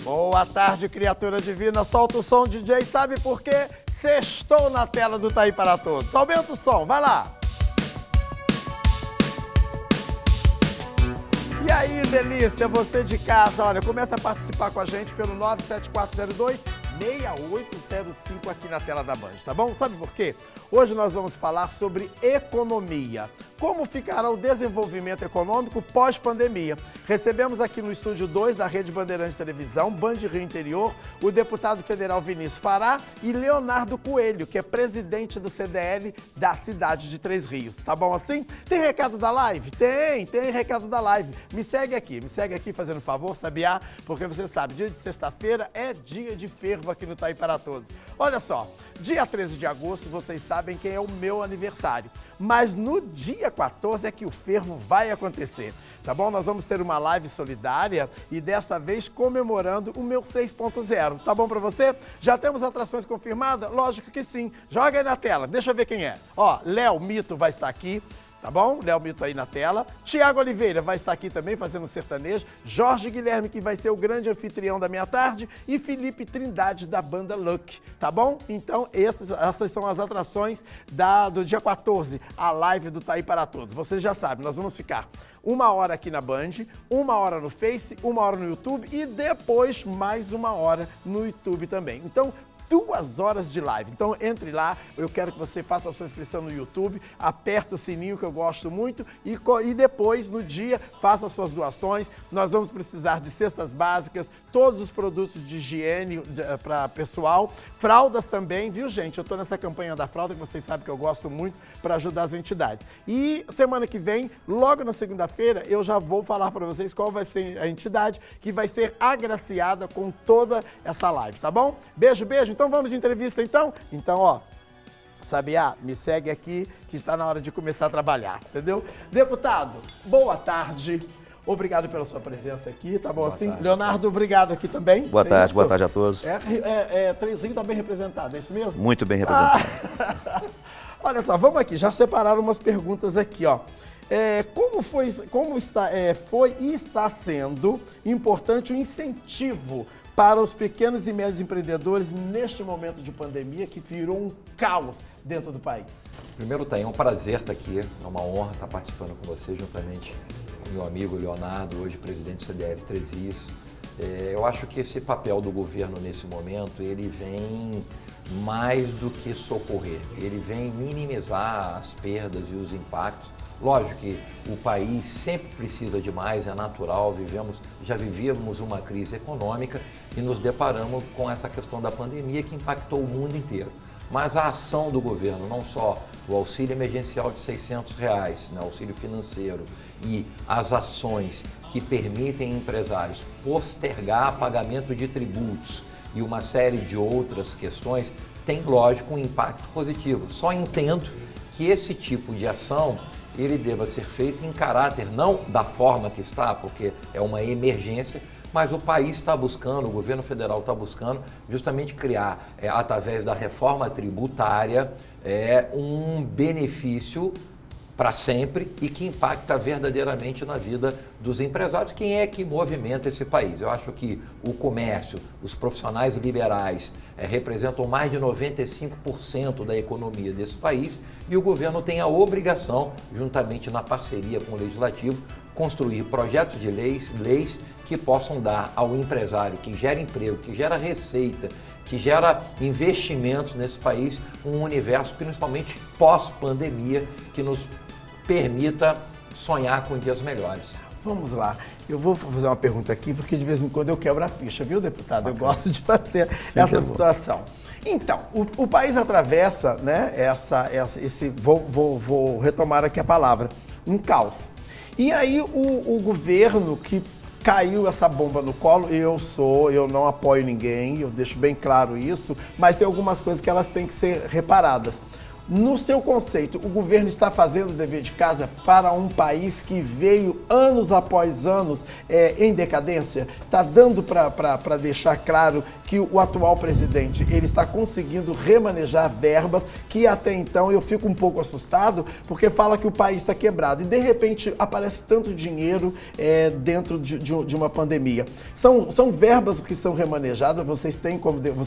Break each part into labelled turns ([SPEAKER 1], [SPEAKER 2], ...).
[SPEAKER 1] Boa tarde, criatura divina. Solta o som, DJ. Sabe por quê? Sextou na tela do Tá Aí Para Todos. Aumenta o som, vai lá. E aí, delícia, você de casa, olha, começa a participar com a gente pelo 97402-6805 aqui na tela da Band, tá bom? Sabe por quê? Hoje nós vamos falar sobre economia. Como ficará o desenvolvimento econômico pós-pandemia? Recebemos aqui no Estúdio 2 da Rede Bandeirantes Televisão, Band Rio Interior, o deputado federal Vinícius Fará e Leonardo Coelho, que é presidente do CDL da cidade de Três Rios. Tá bom assim? Tem recado da live? Tem recado da live. Me segue aqui fazendo favor, Sabiá, porque você sabe, dia de sexta-feira é dia de fervo aqui no Tá Aí Para Todos. Olha só, dia 13 de agosto, vocês sabem quem é o meu aniversário, mas no dia 14 é que o fervo vai acontecer, tá bom? Nós vamos ter uma live solidária e desta vez comemorando o meu 6.0, tá bom pra você? Já temos atrações confirmadas? Lógico que sim. Joga aí na tela, deixa eu ver quem é. Ó, Léo Mito vai estar aqui. Tá bom? Léo Mito aí na tela. Tiago Oliveira vai estar aqui também fazendo sertanejo. Jorge Guilherme, que vai ser o grande anfitrião da minha tarde. E Felipe Trindade, da banda Luck. Tá bom? Então, essas são as atrações do dia 14, a live do Tá Aí Para Todos. Vocês já sabem, nós vamos ficar 1 hora aqui na Band, 1 hora no Face, 1 hora no YouTube e depois mais 1 hora no YouTube também. Então, 2 horas de live. Então entre lá, eu quero que você faça a sua inscrição no YouTube, aperta o sininho que eu gosto muito e depois, no dia, faça as suas doações. Nós vamos precisar de cestas básicas, todos os produtos de higiene para pessoal, fraldas também, viu gente? Eu tô nessa campanha da fralda que vocês sabem que eu gosto muito para ajudar as entidades. E semana que vem, logo na segunda-feira, eu já vou falar para vocês qual vai ser a entidade que vai ser agraciada com toda essa live, tá bom? Beijo, beijo. Então vamos de entrevista então? Então, ó, Sabiá, me segue aqui que está na hora de começar a trabalhar, entendeu? Deputado, boa tarde. Obrigado pela sua presença aqui, tá bom boa assim? Tarde. Leonardo, obrigado aqui também.
[SPEAKER 2] Boa tarde a todos.
[SPEAKER 1] Três Rios está bem representado, é isso mesmo?
[SPEAKER 2] Muito bem representado.
[SPEAKER 1] Olha só, vamos aqui, já separaram umas perguntas aqui, ó. Como foi e está sendo importante o incentivo para os pequenos e médios empreendedores neste momento de pandemia que virou um caos dentro do país?
[SPEAKER 3] Primeiro, é um prazer estar aqui, é uma honra estar participando com você, juntamente com meu amigo Leonardo, hoje presidente do CDL Três Rios. Eu acho que esse papel do governo nesse momento, ele vem mais do que socorrer, ele vem minimizar as perdas e os impactos. Lógico que o país sempre precisa de mais, é natural, já vivíamos uma crise econômica e nos deparamos com essa questão da pandemia que impactou o mundo inteiro. Mas a ação do governo, não só o auxílio emergencial de R$600, né, auxílio financeiro, e as ações que permitem empresários postergar pagamento de tributos e uma série de outras questões, tem, lógico, um impacto positivo. Só entendo que esse tipo de ação ele deva ser feito em caráter, não da forma que está, porque é uma emergência, mas o país está buscando, o governo federal está buscando justamente criar, através da reforma tributária, um benefício para sempre e que impacta verdadeiramente na vida dos empresários. Quem é que movimenta esse país? Eu acho que o comércio, os profissionais liberais representam mais de 95% da economia desse país e o governo tem a obrigação, juntamente na parceria com o Legislativo, construir projetos de leis que possam dar ao empresário que gera emprego, que gera receita, que gera investimentos nesse país, um universo principalmente pós-pandemia que nos permita sonhar com dias melhores.
[SPEAKER 1] Vamos lá. Eu vou fazer uma pergunta aqui, porque de vez em quando eu quebro a ficha, viu, deputado? Eu gosto de fazer essa situação. Então, o país atravessa, né, vou retomar aqui a palavra, um caos. E aí o governo que caiu essa bomba no colo, eu não apoio ninguém, eu deixo bem claro isso, mas tem algumas coisas que elas têm que ser reparadas. No seu conceito, o governo está fazendo o dever de casa para um país que veio anos após anos em decadência? Está dando para deixar claro que o atual presidente ele está conseguindo remanejar verbas que até então eu fico um pouco assustado porque fala que o país está quebrado e de repente aparece tanto dinheiro dentro de uma pandemia. São verbas que são remanejadas, você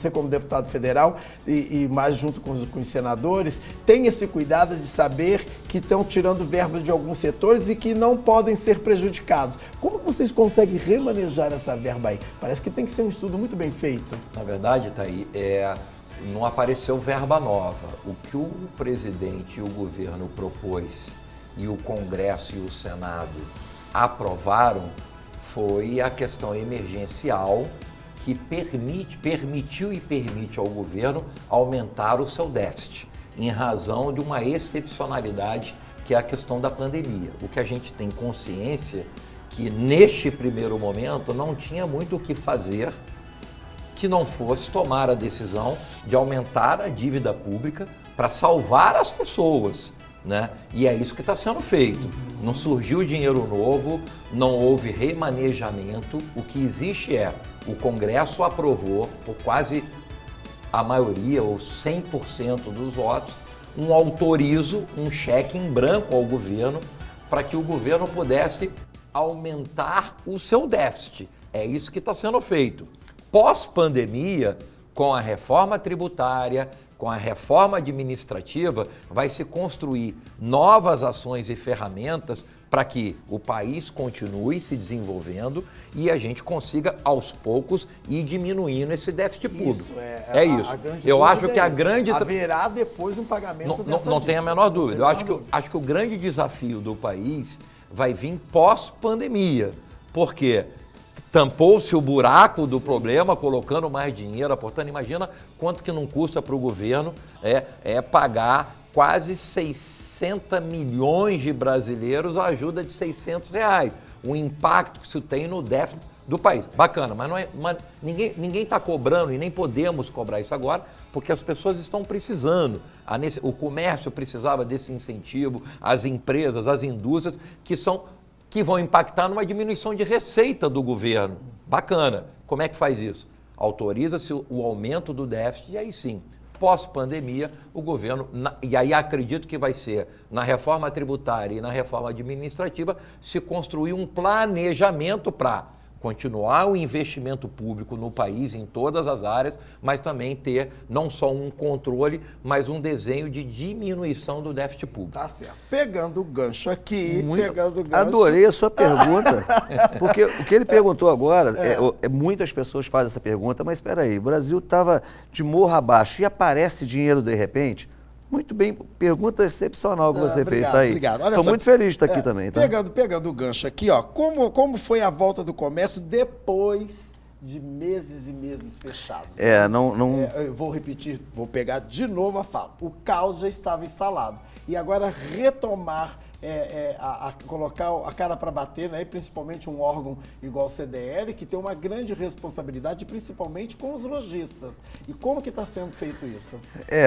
[SPEAKER 1] como deputado federal e mais junto com os senadores, tem esse cuidado de saber que estão tirando verbas de alguns setores e que não podem ser prejudicados. Como vocês conseguem remanejar essa verba aí? Parece que tem que ser um estudo muito bem feito.
[SPEAKER 3] Na verdade, Thaí, não apareceu verba nova. O que o presidente e o governo propôs e o Congresso e o Senado aprovaram foi a questão emergencial que permitiu e permite ao governo aumentar o seu déficit em razão de uma excepcionalidade que é a questão da pandemia. O que a gente tem consciência que neste primeiro momento não tinha muito o que fazer que não fosse tomar a decisão de aumentar a dívida pública para salvar as pessoas, né? E é isso que está sendo feito. Não surgiu dinheiro novo, não houve remanejamento. O que existe o Congresso aprovou por quase a maioria, ou 100% dos votos, um autorizo, um cheque em branco ao governo para que o governo pudesse aumentar o seu déficit. É isso que está sendo feito. Pós-pandemia, com a reforma tributária, com a reforma administrativa, vai se construir novas ações e ferramentas para que o país continue se desenvolvendo e a gente consiga, aos poucos, ir diminuindo esse déficit público. Isso. Eu acho que a grande...
[SPEAKER 1] Haverá depois um pagamento
[SPEAKER 3] Não tem a menor dúvida. Eu acho que o grande desafio do país vai vir pós-pandemia. Por quê? Tampou-se o buraco do problema, colocando mais dinheiro, aportando. Imagina quanto que não custa para o governo pagar quase 60 milhões de brasileiros a ajuda de R$600. O impacto que isso tem no déficit do país. Bacana, mas ninguém está cobrando e nem podemos cobrar isso agora, porque as pessoas estão precisando. O comércio precisava desse incentivo, as empresas, as indústrias, que vão impactar numa diminuição de receita do governo. Bacana. Como é que faz isso? Autoriza-se o aumento do déficit e aí sim, pós-pandemia, o governo, e aí acredito que vai ser na reforma tributária e na reforma administrativa, se construir um planejamento para continuar o investimento público no país, em todas as áreas, mas também ter não só um controle, mas um desenho de diminuição do déficit público.
[SPEAKER 1] Tá certo. Pegando o gancho aqui,
[SPEAKER 2] Adorei a sua pergunta, porque o que ele perguntou agora, muitas pessoas fazem essa pergunta, mas espera aí, o Brasil estava de morro abaixo e aparece dinheiro de repente? Muito bem, pergunta excepcional que você fez, tá aí.
[SPEAKER 1] Obrigado.
[SPEAKER 2] Estou muito feliz de estar aqui também, tá?
[SPEAKER 1] Pegando o gancho aqui, ó, como foi a volta do comércio depois de meses e meses fechados?
[SPEAKER 2] Eu
[SPEAKER 1] vou repetir, vou pegar de novo a fala. O caos já estava instalado. E agora retomar, colocar a cara para bater, né? Principalmente um órgão igual o CDL, que tem uma grande responsabilidade, principalmente com os lojistas. E como que está sendo feito isso?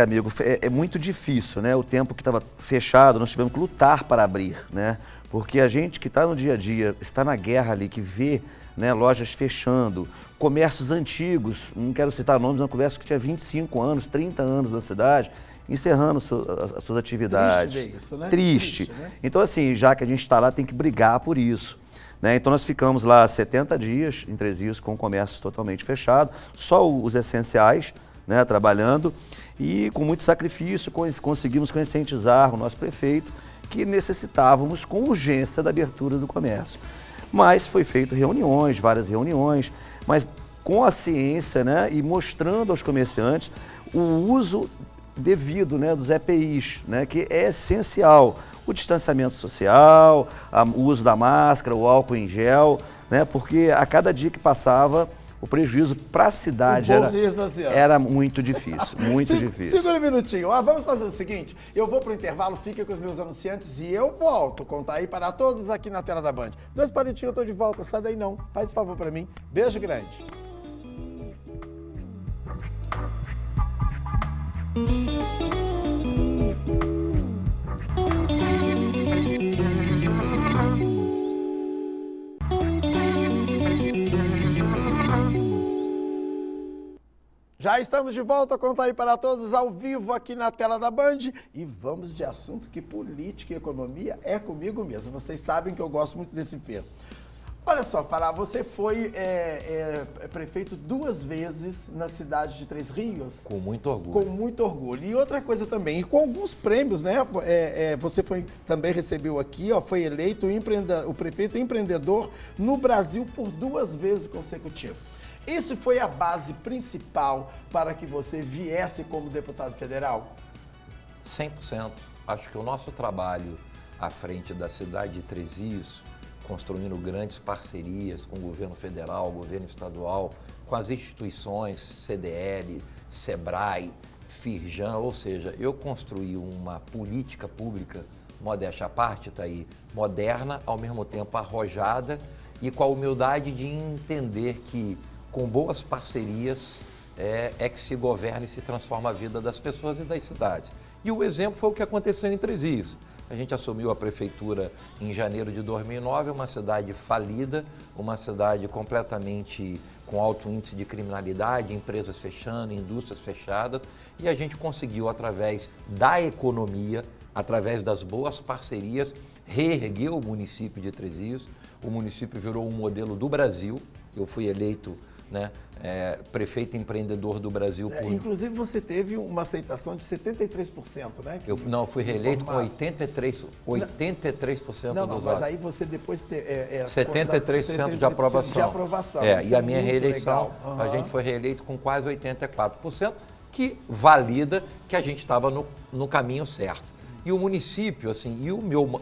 [SPEAKER 2] Amigo, é muito difícil, né? O tempo que estava fechado, nós tivemos que lutar para abrir, né? Porque a gente que está no dia a dia, está na guerra ali, que vê, né, lojas fechando, comércios antigos, não quero citar nomes, um comércio que tinha 25 anos, 30 anos na cidade, encerrando as suas atividades.
[SPEAKER 1] Triste ver isso, né?
[SPEAKER 2] Triste.
[SPEAKER 1] Né?
[SPEAKER 2] Então, assim, já que a gente está lá, tem que brigar por isso. Né? Então, nós ficamos lá 70 dias em Três Rios com o comércio totalmente fechado, só os essenciais, né, trabalhando, e com muito sacrifício conseguimos conscientizar o nosso prefeito que necessitávamos com urgência da abertura do comércio. Mas foi feito reuniões, várias reuniões, mas com a ciência, né, e mostrando aos comerciantes o uso devido, né, dos EPIs, né, que é essencial. O distanciamento social, o uso da máscara, o álcool em gel, né, porque a cada dia que passava, o prejuízo para a cidade era muito difícil, muito difícil.
[SPEAKER 1] Segura um minutinho. Vamos fazer o seguinte, eu vou para o intervalo, fica com os meus anunciantes e eu volto contar aí para todos aqui na tela da Band. 2 palitinhos, eu estou de volta, sai daí não, faz esse favor para mim. Beijo grande. Já estamos de volta com o Tá Aí para Todos, ao vivo aqui na tela da Band. E vamos de assunto que política e economia é comigo mesmo. Vocês sabem que eu gosto muito desse ferro. Olha só, Pará, você foi prefeito 2 vezes na cidade de Três Rios.
[SPEAKER 3] Com muito orgulho.
[SPEAKER 1] Com muito orgulho. E outra coisa também, e com alguns prêmios, né? Você também recebeu aqui, ó, foi eleito o prefeito empreendedor no Brasil por 2 vezes consecutivas. Isso foi a base principal para que você viesse como deputado federal?
[SPEAKER 3] 100%. Acho que o nosso trabalho à frente da cidade de Três Rios, construindo grandes parcerias com o governo federal, governo estadual, com as instituições, CDL, SEBRAE, Firjan, ou seja, eu construí uma política pública, modéstia à parte, tá aí, moderna, ao mesmo tempo arrojada e com a humildade de entender que com boas parcerias é que se governa e se transforma a vida das pessoas e das cidades. E o exemplo foi o que aconteceu em Três Rios. A gente assumiu a prefeitura em janeiro de 2009, uma cidade falida, uma cidade completamente com alto índice de criminalidade, empresas fechando, indústrias fechadas, e a gente conseguiu, através da economia, através das boas parcerias, reerguer o município de Três Rios. O município virou um modelo do Brasil. Eu fui eleito, né, prefeito empreendedor do Brasil.
[SPEAKER 1] Inclusive você teve uma aceitação de 73%, né?
[SPEAKER 3] Eu fui reeleito com 83%
[SPEAKER 1] não,
[SPEAKER 3] dos votos.
[SPEAKER 1] mas aí você depois...
[SPEAKER 3] 73% de aprovação.
[SPEAKER 1] De aprovação.
[SPEAKER 3] E a minha reeleição, a gente foi reeleito com quase 84%, que valida que a gente estava no caminho certo. E o município, assim,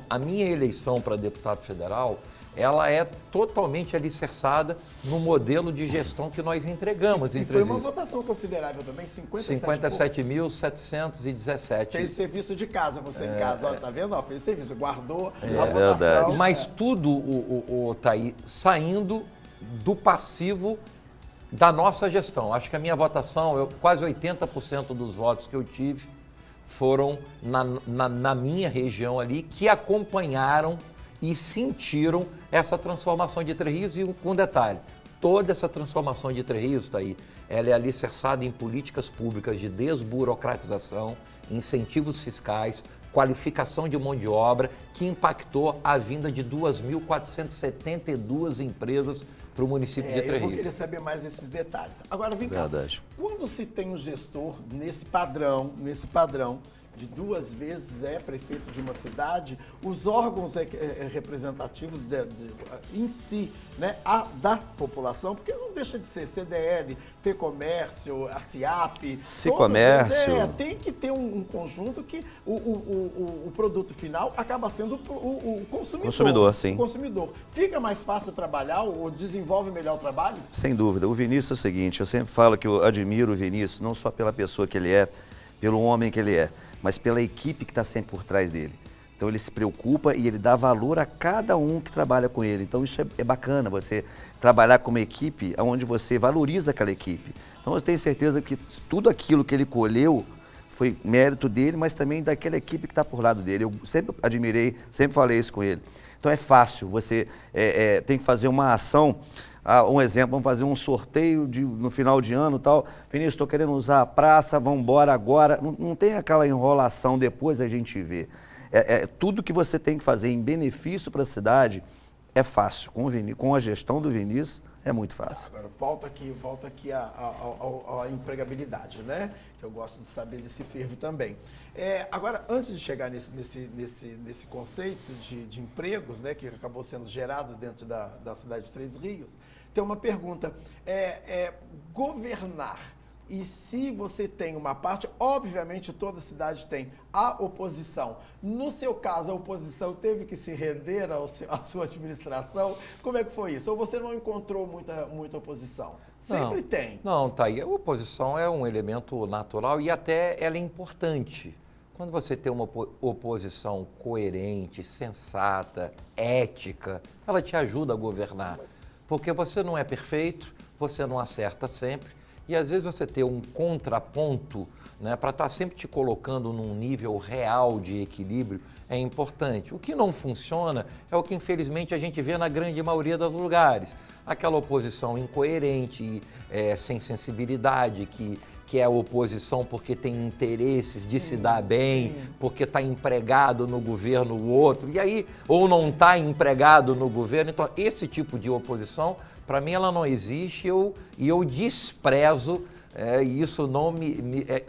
[SPEAKER 3] a minha eleição para deputado federal, ela é totalmente alicerçada no modelo de gestão que nós entregamos.
[SPEAKER 1] E foi uma votação considerável também,
[SPEAKER 3] 57.717.
[SPEAKER 1] Fez serviço de casa, você em casa, ó, tá vendo? Ó, fez serviço, guardou a votação.
[SPEAKER 2] Verdade.
[SPEAKER 3] Mas tudo tá aí saindo do passivo da nossa gestão. Acho que a minha votação, quase 80% dos votos que eu tive foram na minha região ali, que acompanharam e sentiram essa transformação de Três Rios. E com detalhe, toda essa transformação de Três Rios, tá aí, ela é alicerçada em políticas públicas de desburocratização, incentivos fiscais, qualificação de mão de obra, que impactou a vinda de 2.472 empresas para o município de Três Rios.
[SPEAKER 1] Eu vou querer saber mais esses detalhes. Agora, vem cá,
[SPEAKER 2] Verdade.
[SPEAKER 1] quando se tem um gestor nesse padrão, de 2 vezes prefeito de uma cidade, os órgãos representativos em si, né, da população, porque não deixa de ser CDL, FEComércio, a CIAP,
[SPEAKER 2] Cicomércio.
[SPEAKER 1] Tem que ter um conjunto que o produto final acaba sendo o consumidor.
[SPEAKER 2] Consumidor, sim.
[SPEAKER 1] O consumidor. Fica mais fácil trabalhar ou desenvolve melhor o trabalho?
[SPEAKER 2] Sem dúvida. O Vinícius é o seguinte, eu sempre falo que eu admiro o Vinícius, não só pela pessoa que ele é, pelo homem que ele é, mas pela equipe que está sempre por trás dele. Então ele se preocupa e ele dá valor a cada um que trabalha com ele. Então isso é bacana, você trabalhar com uma equipe onde você valoriza aquela equipe. Então eu tenho certeza que tudo aquilo que ele colheu foi mérito dele, mas também daquela equipe que está por lado dele. Eu sempre admirei, sempre falei isso com ele. Então é fácil, você tem que fazer uma ação. Um exemplo, vamos fazer um sorteio no final de ano e tal. Vinícius, estou querendo usar a praça, vamos embora agora. Não tem aquela enrolação, depois a gente vê. Tudo que você tem que fazer em benefício para a cidade é fácil. Com a gestão do Vinícius, é muito fácil.
[SPEAKER 1] Agora, volta aqui a empregabilidade, né? Que eu gosto de saber desse fervo também. Agora, antes de chegar nesse conceito de empregos, né, que acabou sendo gerado dentro da cidade de Três Rios, tem uma pergunta. Governar, e se você tem uma parte, obviamente toda cidade tem a oposição. No seu caso, a oposição teve que se render à sua administração? Como é que foi isso? Ou você não encontrou muita oposição? Sempre tem.
[SPEAKER 3] Não, tá aí. A oposição é um elemento natural e até ela é importante. Quando você tem uma oposição coerente, sensata, ética, ela te ajuda a governar. Porque você não é perfeito, você não acerta sempre. E às vezes você ter um contraponto, né, para estar sempre te colocando num nível real de equilíbrio é importante. O que não funciona é o que infelizmente a gente vê na grande maioria dos lugares. Aquela oposição incoerente, sem sensibilidade, que que é a oposição porque tem interesses de se dar bem, porque está empregado no governo o outro, e aí, ou não está empregado no governo. Então, esse tipo de oposição, para mim, ela não existe e eu desprezo isso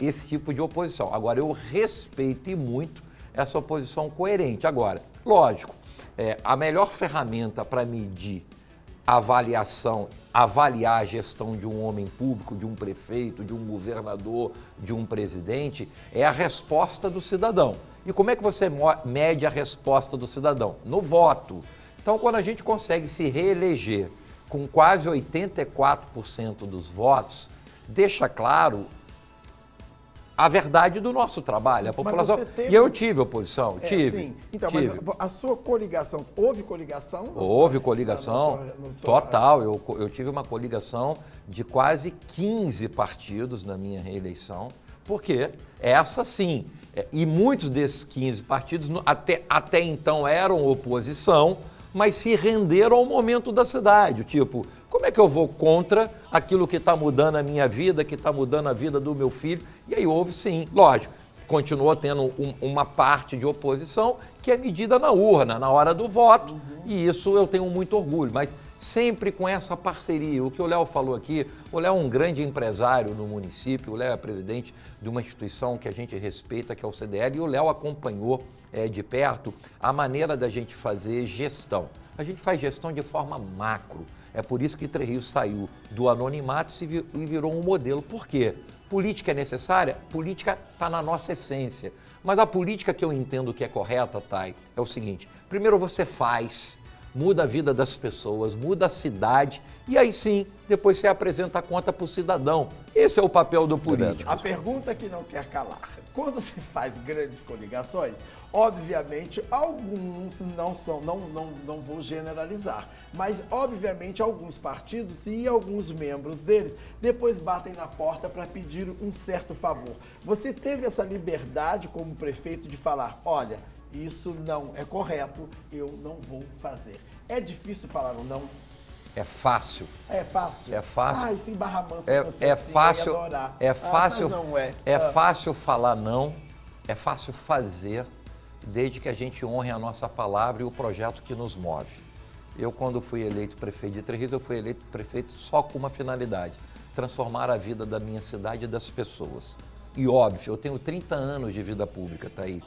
[SPEAKER 3] esse tipo de oposição. Agora, eu respeito e muito essa oposição coerente. Agora, lógico, a melhor ferramenta para medir avaliar a gestão de um homem público, de um prefeito, de um governador, de um presidente, é a resposta do cidadão. E como é que você mede a resposta do cidadão? No voto. Então, quando a gente consegue se reeleger com quase 84% dos votos, deixa claro a verdade do nosso trabalho, a população. E eu tive oposição, tive.
[SPEAKER 1] Sim. Então,
[SPEAKER 3] tive.
[SPEAKER 1] Mas a sua coligação, houve coligação?
[SPEAKER 3] Houve coligação, total. Eu tive uma coligação de quase 15 partidos na minha reeleição, porque essa sim, e muitos desses 15 partidos até então eram oposição, mas se renderam ao momento da cidade, tipo, como é que eu vou contra aquilo que está mudando a minha vida, que está mudando a vida do meu filho? E aí houve sim, lógico, continuou tendo uma parte de oposição que é medida na urna, na hora do voto, e isso eu tenho muito orgulho, mas sempre com essa parceria. O que o Léo falou aqui, o Léo é um grande empresário no município, o Léo é presidente de uma instituição que a gente respeita, que é o CDL, e o Léo acompanhou de perto a maneira da gente fazer gestão. A gente faz gestão de forma macro. É por isso que Três Rios saiu do anonimato e virou um modelo. Por quê? Política é necessária? Política está na nossa essência. Mas a política que eu entendo que é correta, Thay, é o seguinte. Primeiro você faz, muda a vida das pessoas, muda a cidade e aí sim, depois você apresenta a conta para o cidadão. Esse é o papel do político.
[SPEAKER 1] A pergunta que não quer calar. Quando se faz grandes coligações, obviamente alguns não vou generalizar, mas obviamente alguns partidos e alguns membros deles depois batem na porta para pedir um certo favor. Você teve essa liberdade como prefeito de falar, olha, isso não é correto, eu não vou fazer. É difícil falar um não?
[SPEAKER 3] É fácil.
[SPEAKER 1] É fácil?
[SPEAKER 3] É fácil.
[SPEAKER 1] Ah, isso em Barra Mansa
[SPEAKER 3] fácil. É fácil.
[SPEAKER 1] Não é.
[SPEAKER 3] Fácil falar não, é fácil fazer, desde que a gente honre a nossa palavra e o projeto que nos move. Eu, quando fui eleito prefeito de Três Rios, eu fui eleito prefeito só com uma finalidade, transformar a vida da minha cidade e das pessoas. E óbvio, eu tenho 30 anos de vida pública, tá aí.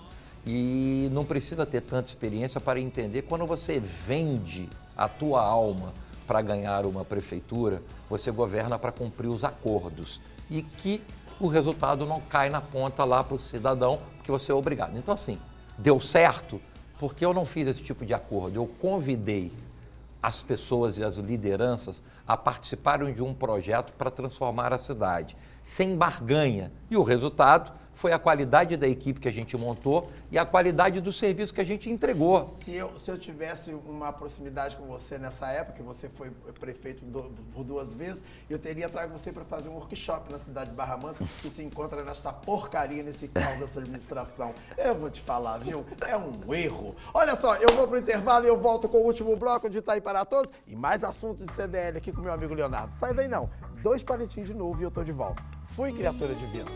[SPEAKER 3] E não precisa ter tanta experiência para entender, quando você vende a tua alma para ganhar uma prefeitura, você governa para cumprir os acordos e que o resultado não cai na ponta lá para o cidadão, porque você é obrigado. Então, assim, deu certo porque eu não fiz esse tipo de acordo. Eu convidei as pessoas e as lideranças a participarem de um projeto para transformar a cidade, sem barganha. E o resultado foi a qualidade da equipe que a gente montou e a qualidade do serviço que a gente entregou.
[SPEAKER 1] Se eu tivesse uma proximidade com você nessa época, que você foi prefeito por 2 vezes, eu teria trago você para fazer um workshop na cidade de Barra Mansa, que se encontra nesta porcaria, nesse caos dessa administração. Eu vou te falar, viu? É um erro. Olha só, eu vou pro intervalo e eu volto com o último bloco de Itaí para Todos e mais assuntos de CDL aqui com meu amigo Leonardo. Sai daí não. 2 palitinhos de novo e eu tô de volta. Fui, criatura divina.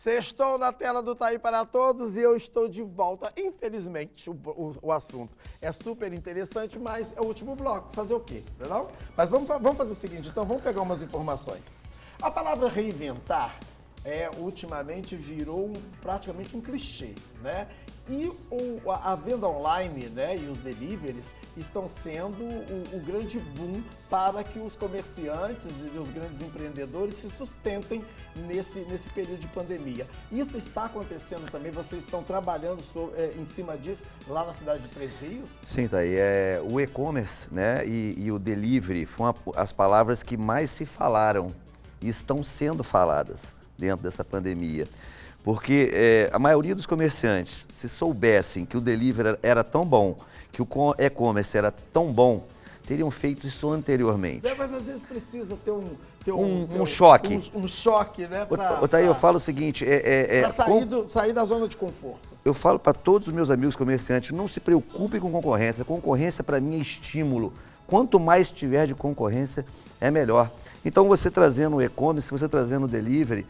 [SPEAKER 1] Estou na tela do Itaí para Todos e eu estou de volta. Infelizmente, o assunto é super interessante, mas é o último bloco. Fazer o quê? Não? Mas vamos fazer o seguinte, então vamos pegar umas informações. A palavra reinventar ultimamente virou praticamente um clichê, né? E a venda online, né, e os deliveries estão sendo o grande boom para que os comerciantes e os grandes empreendedores se sustentem nesse período de pandemia. Isso está acontecendo também? Vocês estão trabalhando em cima disso lá na cidade de Três Rios?
[SPEAKER 2] Sim, tá aí. O e-commerce, né, e o delivery foram as palavras que mais se falaram e estão sendo faladas dentro dessa pandemia. Porque a maioria dos comerciantes, se soubessem que o delivery era tão bom, que o e-commerce era tão bom, teriam feito isso anteriormente.
[SPEAKER 1] Mas às vezes precisa ter
[SPEAKER 2] um choque.
[SPEAKER 1] Um choque, né?
[SPEAKER 2] Otaí, eu falo o seguinte...
[SPEAKER 1] Para sair da zona de conforto.
[SPEAKER 2] Eu falo para todos os meus amigos comerciantes, não se preocupem com concorrência. Concorrência, para mim, é estímulo. Quanto mais tiver de concorrência, é melhor. Então, você trazendo o e-commerce, você trazendo o delivery...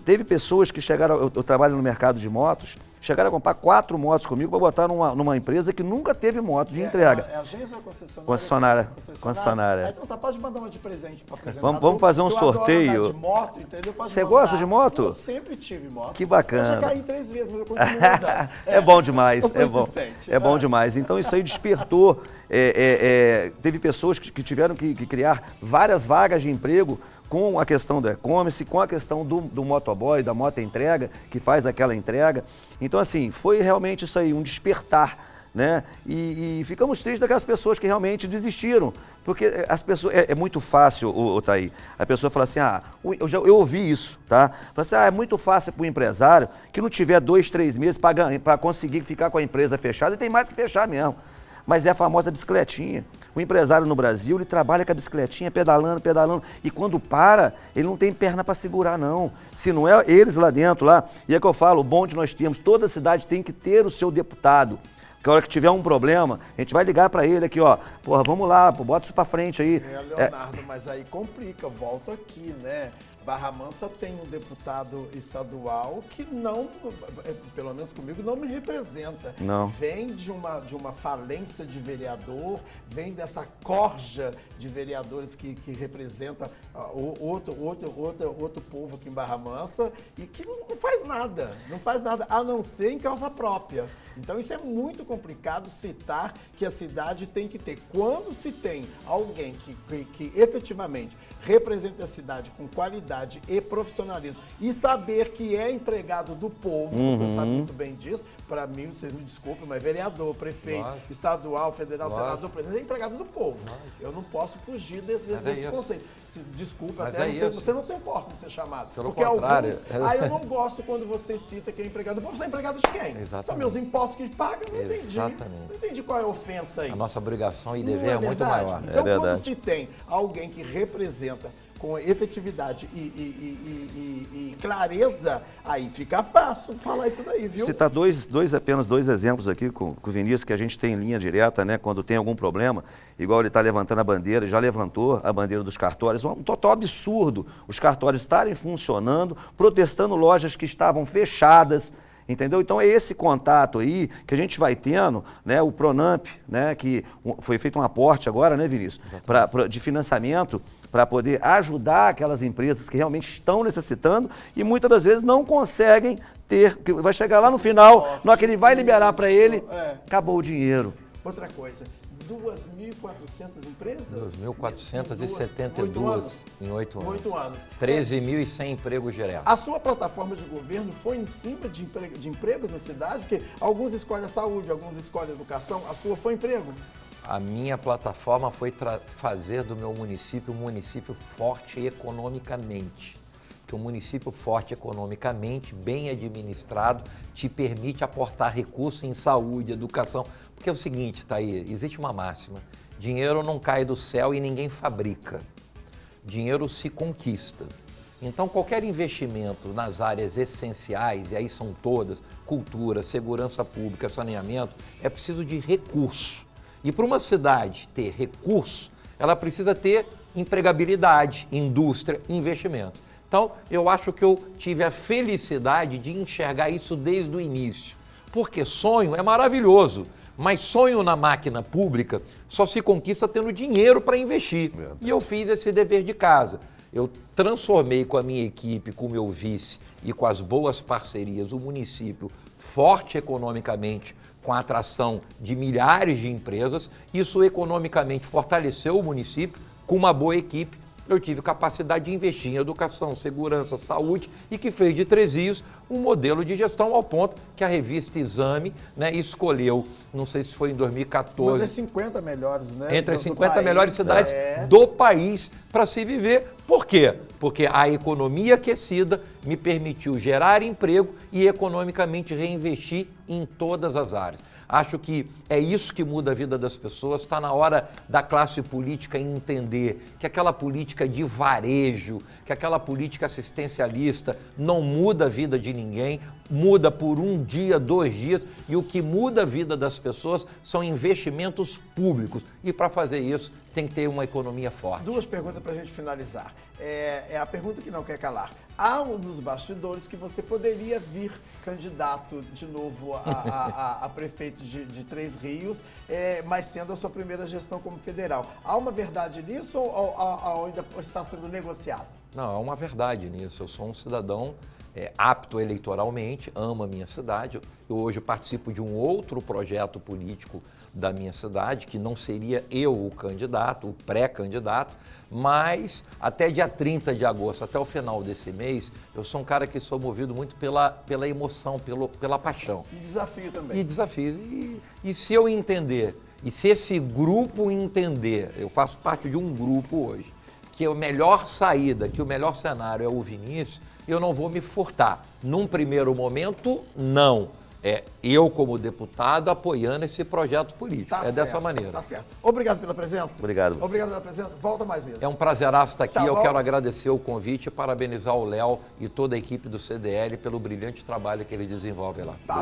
[SPEAKER 2] Teve pessoas que chegaram, eu trabalho no mercado de motos, chegaram a comprar 4 motos comigo para botar numa empresa que nunca teve moto de entrega.
[SPEAKER 1] É agência ou concessionária?
[SPEAKER 2] Concessionária.
[SPEAKER 1] Então tá, pode mandar uma de presente para apresentar.
[SPEAKER 2] Vamos fazer um sorteio.
[SPEAKER 1] Eu adoro andar de moto, entendeu?
[SPEAKER 2] Você gosta de moto?
[SPEAKER 1] Eu sempre tive moto.
[SPEAKER 2] Que bacana.
[SPEAKER 1] Eu já caí 3 vezes, mas eu continuo andando.
[SPEAKER 2] É bom demais, é bom.
[SPEAKER 1] Insistente.
[SPEAKER 2] É bom demais. Então isso aí despertou. Teve pessoas que tiveram que criar várias vagas de emprego com a questão do e-commerce, com a questão do motoboy, da moto entrega, que faz aquela entrega. Então, assim, foi realmente isso aí, um despertar, né? E ficamos tristes daquelas pessoas que realmente desistiram, porque as pessoas, é muito fácil, Otaí, a pessoa fala assim, eu ouvi isso, tá? Fala assim, é muito fácil para o empresário que não tiver 2, 3 meses para conseguir ficar com a empresa fechada, e tem mais que fechar mesmo. Mas é a famosa bicicletinha. O empresário no Brasil, ele trabalha com a bicicletinha, pedalando, e quando para, ele não tem perna para segurar, não. Se não é eles lá dentro, e é que eu falo, o bom de nós temos, toda cidade tem que ter o seu deputado. Que a hora que tiver um problema, a gente vai ligar para ele aqui, ó, porra, vamos lá, bota isso para frente aí.
[SPEAKER 1] Leonardo, mas aí complica, volto aqui, né? Barra Mansa tem um deputado estadual que não, pelo menos comigo, não me representa.
[SPEAKER 2] Não.
[SPEAKER 1] Vem de uma falência de vereador, vem dessa corja de vereadores que representa outro povo aqui em Barra Mansa e que não faz nada, a não ser em causa própria. Então isso é muito complicado citar que a cidade tem que ter. Quando se tem alguém que efetivamente representa a cidade com qualidade e profissionalismo e saber que é empregado do povo, você sabe muito bem disso, para mim, vocês me desculpem, mas vereador, prefeito, estadual, federal, senador, presidente, é empregado do povo. Eu não posso fugir desse conceito. Desculpa,
[SPEAKER 3] mas
[SPEAKER 1] até você não se importa de ser chamado.
[SPEAKER 3] Pelo contrário.
[SPEAKER 1] Eu não gosto quando você cita que é empregado do povo. Você é empregado de quem?
[SPEAKER 3] Exatamente.
[SPEAKER 1] São meus impostos que pagam? Não entendi.
[SPEAKER 3] Exatamente.
[SPEAKER 1] Não entendi qual é a ofensa aí.
[SPEAKER 3] A nossa obrigação e dever é muito maior.
[SPEAKER 1] Então, quando se tem alguém que representa com efetividade e clareza, aí fica fácil falar isso daí, viu?
[SPEAKER 2] Citar apenas dois exemplos aqui com o Vinícius, que a gente tem em linha direta, né? Quando tem algum problema, igual ele está levantando a bandeira, já levantou a bandeira dos cartórios, um total absurdo os cartórios estarem funcionando, protestando lojas que estavam fechadas, entendeu? Então é esse contato aí que a gente vai tendo, né? O Pronamp, né? Que foi feito um aporte agora, né, Vinícius? De financiamento para poder ajudar aquelas empresas que realmente estão necessitando e muitas das vezes não conseguem ter, que vai chegar lá no final, na hora que ele vai liberar para ele, acabou o dinheiro.
[SPEAKER 1] Outra coisa, 2.400 empresas?
[SPEAKER 3] 2.472 em 8 anos.
[SPEAKER 1] 8 anos.
[SPEAKER 3] 13.100 empregos diretos.
[SPEAKER 1] A sua plataforma de governo foi em cima de empregos na cidade? Porque alguns escolhem a saúde, alguns escolhem a educação. A sua foi emprego?
[SPEAKER 3] A minha plataforma foi fazer do meu município um município forte economicamente. Que um município forte economicamente, bem administrado, te permite aportar recursos em saúde, educação. Porque é o seguinte, tá aí, existe uma máxima. Dinheiro não cai do céu e ninguém fabrica. Dinheiro se conquista. Então, qualquer investimento nas áreas essenciais, e aí são todas, cultura, segurança pública, saneamento, é preciso de recurso. E para uma cidade ter recurso, ela precisa ter empregabilidade, indústria, investimento. Então, eu acho que eu tive a felicidade de enxergar isso desde o início. Porque sonho é maravilhoso, mas sonho na máquina pública só se conquista tendo dinheiro para investir. E eu fiz esse dever de casa. Eu transformei com a minha equipe, com o meu vice e com as boas parcerias o município forte economicamente, com a atração de milhares de empresas. Isso economicamente fortaleceu o município com uma boa equipe. Eu tive capacidade de investir em educação, segurança, saúde e que fez de Três Rios um modelo de gestão ao ponto que a revista Exame, né, escolheu, não sei se foi em 2014...
[SPEAKER 1] Mas é 50 melhores, né?
[SPEAKER 3] Entre as 50 melhores cidades do país para se viver. Por quê? Porque a economia aquecida me permitiu gerar emprego e economicamente reinvestir em todas as áreas. Acho que é isso que muda a vida das pessoas. Está na hora da classe política entender que aquela política de varejo, que aquela política assistencialista não muda a vida de ninguém, muda por um dia, 2 dias, e o que muda a vida das pessoas são investimentos públicos. E para fazer isso, tem que ter uma economia forte.
[SPEAKER 1] 2 perguntas para a gente finalizar. É a pergunta que não quer calar. Há nos bastidores que você poderia vir candidato de novo a prefeito de Três Rios, mas sendo a sua primeira gestão como federal. Há uma verdade nisso ou ainda está sendo negociado?
[SPEAKER 3] Não, há uma verdade nisso. Eu sou um cidadão apto eleitoralmente, amo a minha cidade. Eu hoje participo de um outro projeto político da minha cidade, que não seria eu o candidato, o pré-candidato, mas até dia 30 de agosto, até o final desse mês, eu sou um cara que sou movido muito pela emoção, pela paixão.
[SPEAKER 1] E desafio também.
[SPEAKER 3] E desafio. E se eu entender, e se esse grupo entender, eu faço parte de um grupo hoje, que a melhor saída, que o melhor cenário é o Vinícius, eu não vou me furtar. Num primeiro momento, não. Eu, como deputado, apoiando esse projeto político.
[SPEAKER 1] Tá certo,
[SPEAKER 3] dessa maneira.
[SPEAKER 1] Tá certo. Obrigado pela presença.
[SPEAKER 2] Obrigado. Você.
[SPEAKER 1] Obrigado pela presença. Volta mais vezes.
[SPEAKER 3] É um prazeraço estar aqui.
[SPEAKER 1] Tá
[SPEAKER 3] Eu
[SPEAKER 1] bom.
[SPEAKER 3] quero agradecer o convite e parabenizar o Léo e toda a equipe do CDL pelo brilhante trabalho que ele desenvolve lá.
[SPEAKER 1] Tá,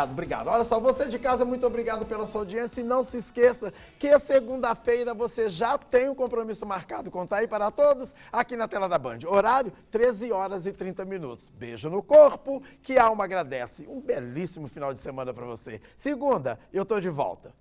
[SPEAKER 1] obrigado. Olha só, você de casa, muito obrigado pela sua audiência e não se esqueça que segunda-feira você já tem um compromisso marcado com Tá Aí para Todos aqui na tela da Band. Horário, 13h30. Beijo no corpo, que a alma agradece. Um belíssimo final de semana para você. Segunda, eu tô de volta.